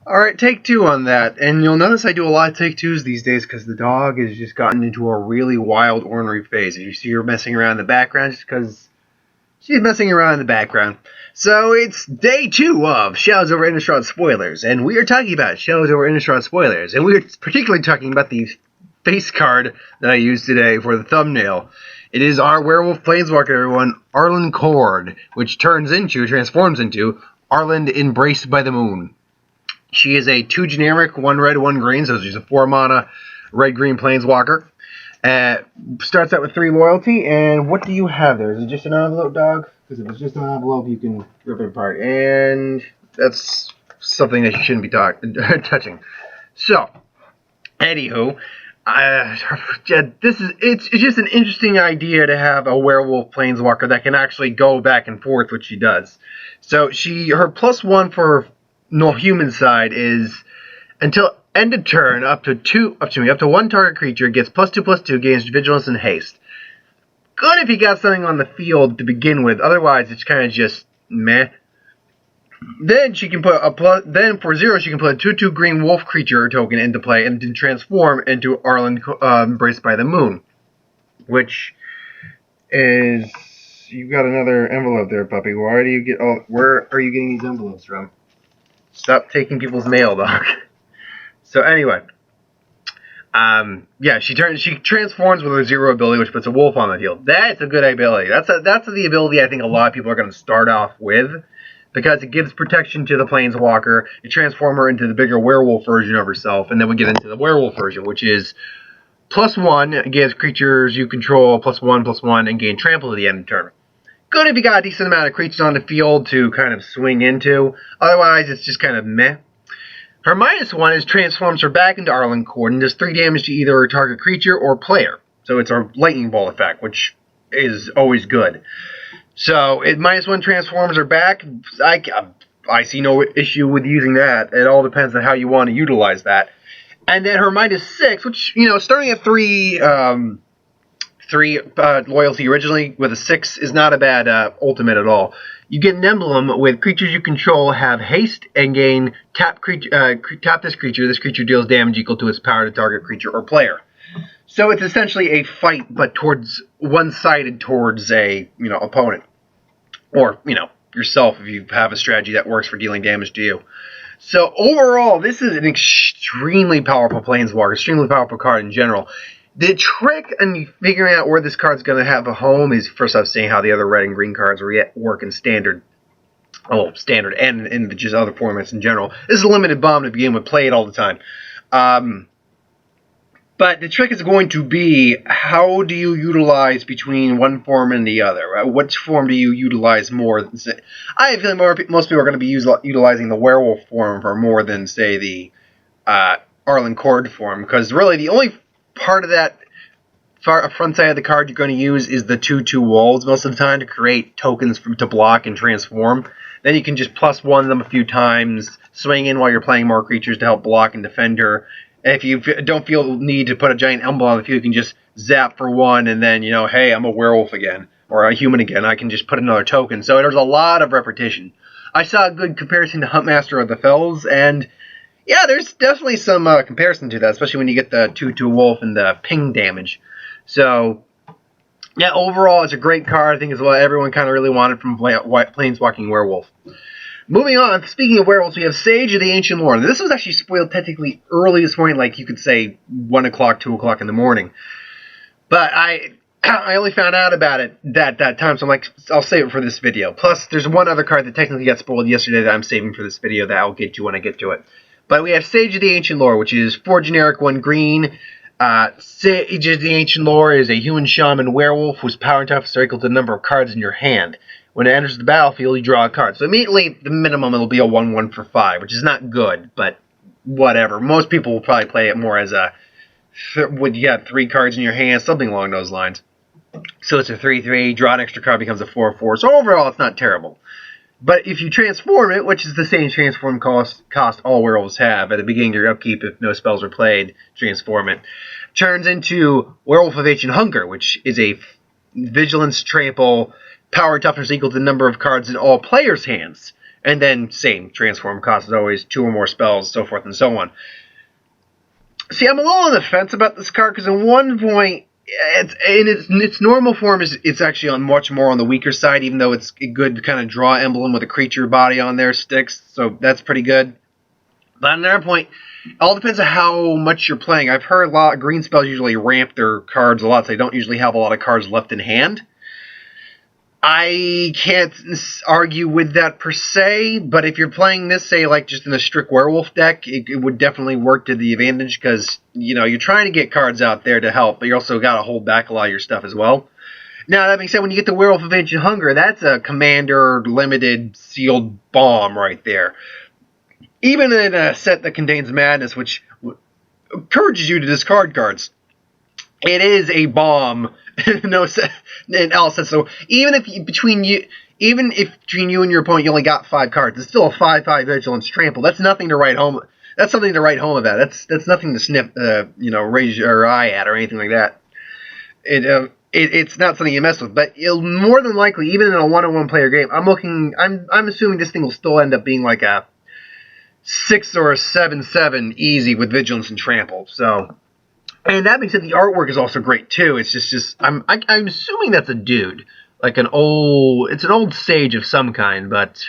Alright, take two on that. And you'll notice I do a lot of take twos these days because the dog has just gotten into a really wild, ornery phase. If you see her messing around in the background, just because she's messing around in the background. So it's day 2 of Shadows Over Innistrad spoilers, and we are talking about Shadows Over Innistrad spoilers, and we are particularly talking about the face card that I used today for the thumbnail. It is our werewolf planeswalker, everyone, Arlinn Cord, which transforms into Arlinn Embraced by the Moon. She is a 2 generic, 1 red, 1 green, so she's a 4 mana red-green planeswalker. Starts out with 3 loyalty, and what do you have there? Is it just an envelope, dog? Because if it's just an envelope, you can rip it apart, and that's something that you shouldn't be touching. So, anywho, it's just an interesting idea to have a werewolf planeswalker that can actually go back and forth, which she does. So her +1 for no human side is until end of turn, up to 1 target creature gets +2/+2, gains vigilance and haste. Good if you got something on the field to begin with. Otherwise, it's kind of just meh. Then she can put then for 0 she can put a 2/2 green wolf creature token into play and then transform into Arlinn Embraced by the Moon, which is you got another envelope there, puppy. Why do you get? Oh, where are you getting these envelopes from? Stop taking people's mail, dog. So anyway, yeah, she transforms with her 0 ability, which puts a wolf on the field. That's a good ability. That's the ability I think a lot of people are going to start off with, because it gives protection to the planeswalker. You transform her into the bigger werewolf version of herself, and then we get into the werewolf version, which is +1, gives creatures you control +1/+1, and gain trample at the end of turn. Good if you got a decent amount of creatures on the field to kind of swing into. Otherwise, it's just kind of meh. Her -1 is transforms her back into Arlinn Cord and does 3 damage to either a target creature or player. So it's a lightning bolt effect, which is always good. So it -1 transforms her back. I see no issue with using that. It all depends on how you want to utilize that. And then her -6, which, starting at 3 loyalty originally with a 6 is not a bad ultimate at all. You get an emblem with creatures you control have haste and gain tap this creature. This creature deals damage equal to its power to target creature or player. So it's essentially a fight, but towards one-sided towards a opponent, or yourself if you have a strategy that works for dealing damage to you. So overall, this is an extremely powerful planeswalker, extremely powerful card in general. The trick in figuring out where this card's going to have a home is first off seeing how the other red and green cards work in standard. Oh, standard and in just other formats in general. This is a limited bomb to begin with. Play it all the time. But the trick is going to be how do you utilize between one form and the other? Right? Which form do you utilize more? I feel most people are going to be utilizing the werewolf form for more than, say, the Arlinn Cord form, because really the only part of that front side of the card you're going to use is the 2/2 wolves most of the time to create tokens to block and transform. Then you can just +1 them a few times, swing in while you're playing more creatures to help block and defend her. And if you don't feel the need to put a giant emblem on the field, you can just zap for 1 and then, hey, I'm a werewolf again, or a human again. I can just put another token. So there's a lot of repetition. I saw a good comparison to Huntmaster of the Fells, and yeah, there's definitely some comparison to that, especially when you get the 2/2 wolf and the ping damage. So, yeah, overall, it's a great card. I think it's what everyone kind of really wanted from Planeswalking Werewolf. Moving on, speaking of werewolves, we have Sage of the Ancient Lore. This was actually spoiled technically early this morning, like you could say 1 o'clock, 2 o'clock in the morning. But I only found out about it that time, so I'm like, I'll save it for this video. Plus, there's one other card that technically got spoiled yesterday that I'm saving for this video that I'll get to when I get to it. But we have Sage of the Ancient Lore, which is 4 generic, 1 green. Sage of the Ancient Lore is a human shaman werewolf whose power and toughness are equal to the number of cards in your hand. When it enters the battlefield, you draw a card. So immediately, the minimum, it'll be a 1/1 for 5, which is not good, but whatever. Most people will probably play it more as a, when you got 3 cards in your hand, something along those lines. So it's a 3/3, draw an extra card, becomes a 4/4. So overall, it's not terrible. But if you transform it, which is the same transform cost all werewolves have, at the beginning of your upkeep, if no spells are played, transform it, turns into Werewolf of Ancient Hunger, which is a vigilance, trample, power toughness equal to the number of cards in all players' hands. And then, same, transform cost is always 2 or more spells, so forth and so on. See, I'm a little on the fence about this card, because at one point, in its normal form, it's actually on much more on the weaker side, even though it's a good kind of draw emblem with a creature body on there sticks, so that's pretty good. But at another point, it all depends on how much you're playing. I've heard a lot of green spells usually ramp their cards a lot, so they don't usually have a lot of cards left in hand. I can't argue with that per se, but if you're playing this, say, like just in a strict werewolf deck, it would definitely work to the advantage, because, you know, you're trying to get cards out there to help, but you also got to hold back a lot of your stuff as well. Now, that being said, when you get the Werewolf of Ancient Hunger, that's a commander limited sealed bomb right there. Even in a set that contains Madness, which encourages you to discard cards, it is a bomb. No, in all sense. So even if between you and your opponent you only got 5 cards, it's still a 5/5 Vigilance Trample. That's nothing to write home. That's something to write home about. That's nothing to snip, raise your eye at or anything like that. It's not something you mess with. But it'll more than likely, even in a 1-on-1 player game, I'm assuming this thing will still end up being like a 6 or a 7/7 easy with Vigilance and Trample. So. And that being said, the artwork is also great too. It's just I'm assuming that's a dude, like an old sage of some kind, but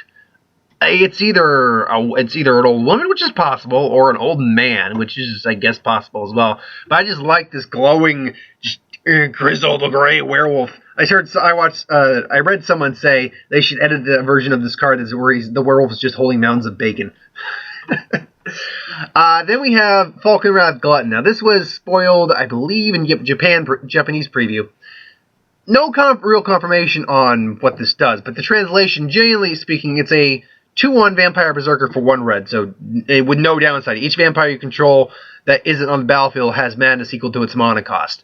it's either an old woman, which is possible, or an old man, which is, I guess, possible as well. But I just like this glowing, just grizzled gray werewolf. I read someone say they should edit the version of this card where the werewolf is just holding mounds of bacon. Then we have Falcon Wrath Glutton. Now, this was spoiled, I believe, in Japanese preview. No real confirmation on what this does, but the translation, generally speaking, it's a 2/1 Vampire Berserker for 1 red, so with no downside. Each vampire you control that isn't on the battlefield has madness equal to its mana cost.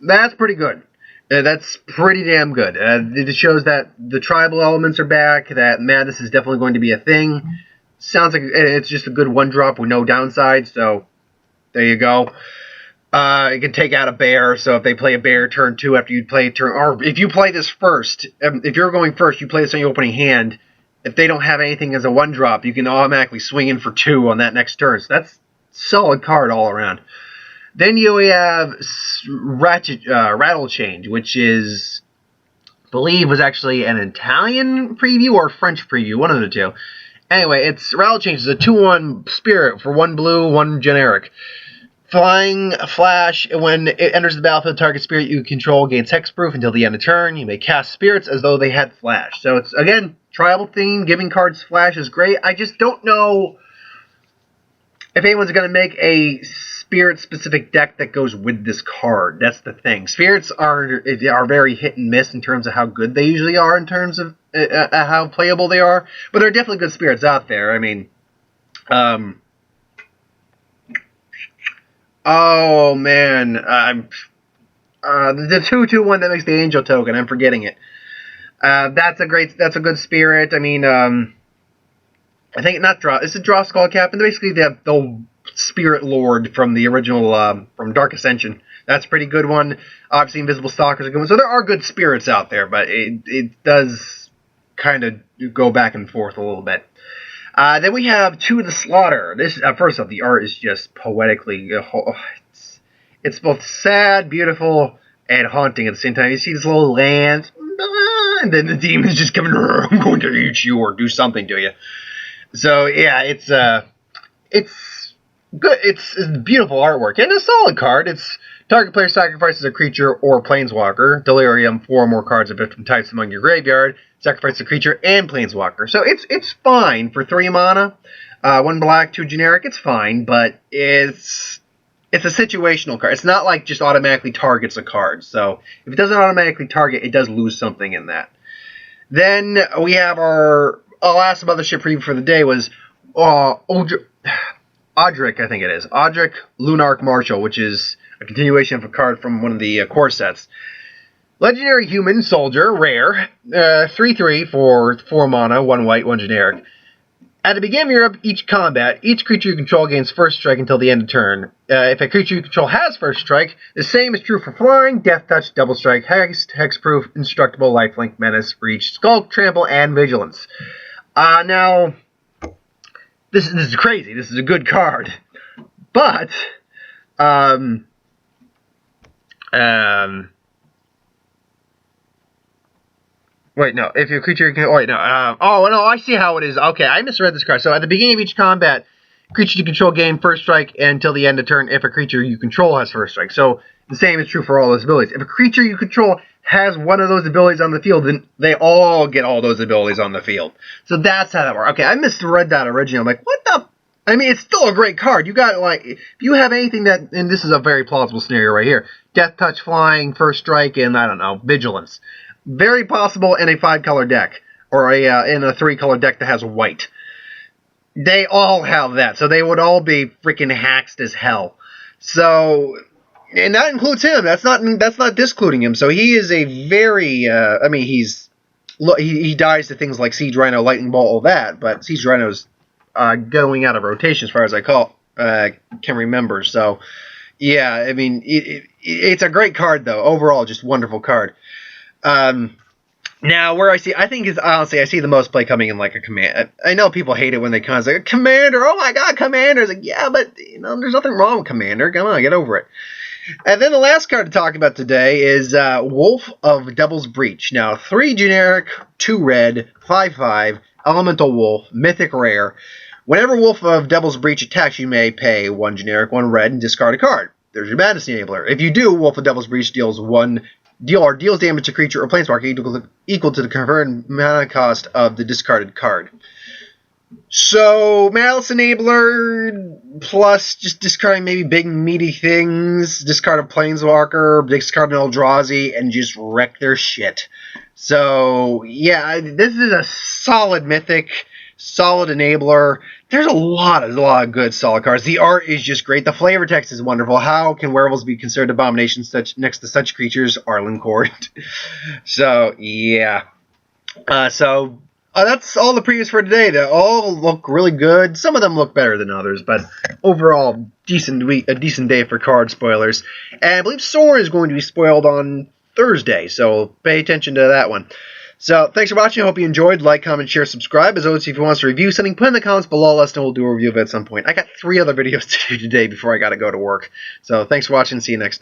That's pretty good. That's pretty damn good. It shows that the tribal elements are back, that madness is definitely going to be a thing. Sounds like it's just a good 1-drop with no downside, so there you go. You can take out a bear, so if they play a bear turn 2 after you play a turn, or if you play this first, if you're going first, you play this on your opening hand, if they don't have anything as a 1-drop, you can automatically swing in for 2 on that next turn, so that's a solid card all around. Then you have Rattle Change, which is, I believe, was actually an Italian preview or French preview, one of the two. Anyway, it's Rattle Change is a 2/1 spirit for 1 blue, 1 generic. Flying Flash, when it enters the battlefield, target spirit you control gains hexproof until the end of turn. You may cast spirits as though they had flash. So it's, again, tribal theme, giving cards flash is great. I just don't know if anyone's going to make a spirit-specific deck that goes with this card. That's the thing. Spirits are very hit and miss in terms of how good they usually are in terms of how playable they are. But there are definitely good spirits out there. I mean, oh man, the 2/1 that makes the angel token. I'm forgetting it. That's a good spirit. I mean, I think it's a draw skull cap, and basically the Spirit Lord from the original from Dark Ascension. That's a pretty good one. Obviously, Invisible Stalkers are good ones. So there are good spirits out there, but it does kind of go back and forth a little bit. Then we have To the Slaughter. This first off, the art is just poetically. It's both sad, beautiful, and haunting at the same time. You see this little land, and then the demons just coming. I'm going to eat you or do something to you. So yeah, it's good. It's beautiful artwork and a solid card. It's target player sacrifices a creature or planeswalker. Delirium, 4 or more cards of different types among your graveyard. Sacrifice a creature and planeswalker. So it's fine for 3 mana, 1 black, 2 generic. It's fine, but it's a situational card. It's not like just automatically targets a card. So if it doesn't automatically target, it does lose something in that. Then we have our last mothership preview for the day was Odric, I think it is. Odric Lunarch Marshal, which is a continuation of a card from one of the core sets. Legendary Human Soldier, rare, 3/3 for 4 mana, 1 white, 1 generic. At the beginning of each combat, each creature you control gains first strike until the end of turn. If a creature you control has first strike, the same is true for flying, death touch, double strike, haste, hexproof, indestructible, lifelink, menace, reach, skulk, trample, and vigilance. Now, this is crazy. This is a good card. But, wait, no. If your creature can... Wait, no. Oh, no, I see how it is. Okay, I misread this card. So, at the beginning of each combat, creature you control gain first strike until the end of turn if a creature you control has first strike. So, the same is true for all those abilities. If a creature you control has one of those abilities on the field, then they all get all those abilities on the field. So, that's how that works. Okay, I misread that originally. I'm like, what the... I mean, it's still a great card. You got, like... If you have anything that... And this is a very plausible scenario right here. Death Touch, Flying, First Strike, and, I don't know, Vigilance. Very possible in a 5-color deck, or in a 3-color deck that has white. They all have that, so they would all be freaking haxed as hell. So, and that includes him. That's not discluding him. So he is a very, I mean, he dies to things like Siege Rhino, Lightning Bolt, all that, but Siege Rhino's going out of rotation as far as I can remember. So, yeah, I mean, it's a great card though. Overall, just wonderful card. Now, where I think is honestly, I see the most play coming in like a command. I know people hate it when they come and say, Commander, oh my god, Commander. It's like, yeah, but, there's nothing wrong with Commander. Come on, get over it. And then the last card to talk about today is Wolf of Devil's Breach. Now, 3 generic, 2 red, 5/5, Elemental Wolf, Mythic Rare. Whenever Wolf of Devil's Breach attacks, you may pay 1 generic, 1 red, and discard a card. There's your Madness Enabler. If you do, Wolf of Devil's Breach deals damage to creature or planeswalker equal to the converted mana cost of the discarded card. So, Malice Enabler, plus just discarding maybe big meaty things, discard a planeswalker, discard an Eldrazi, and just wreck their shit. So, yeah, this is a solid mythic, solid enabler. There's a lot of good solid cards. The art is just great. The flavor text is wonderful. How can werewolves be considered abominations next to such creatures? Arlinn Court. So, yeah. That's all the previews for today. They all look really good. Some of them look better than others, but overall, a decent day for card spoilers. And I believe Soren is going to be spoiled on Thursday, so pay attention to that one. So, thanks for watching. I hope you enjoyed. Like, comment, share, subscribe. As always, if you want us to review something, put in the comments below. Let us know. We'll do a review of it at some point. I got 3 other videos to do today before I got to go to work. So, thanks for watching. See you next time.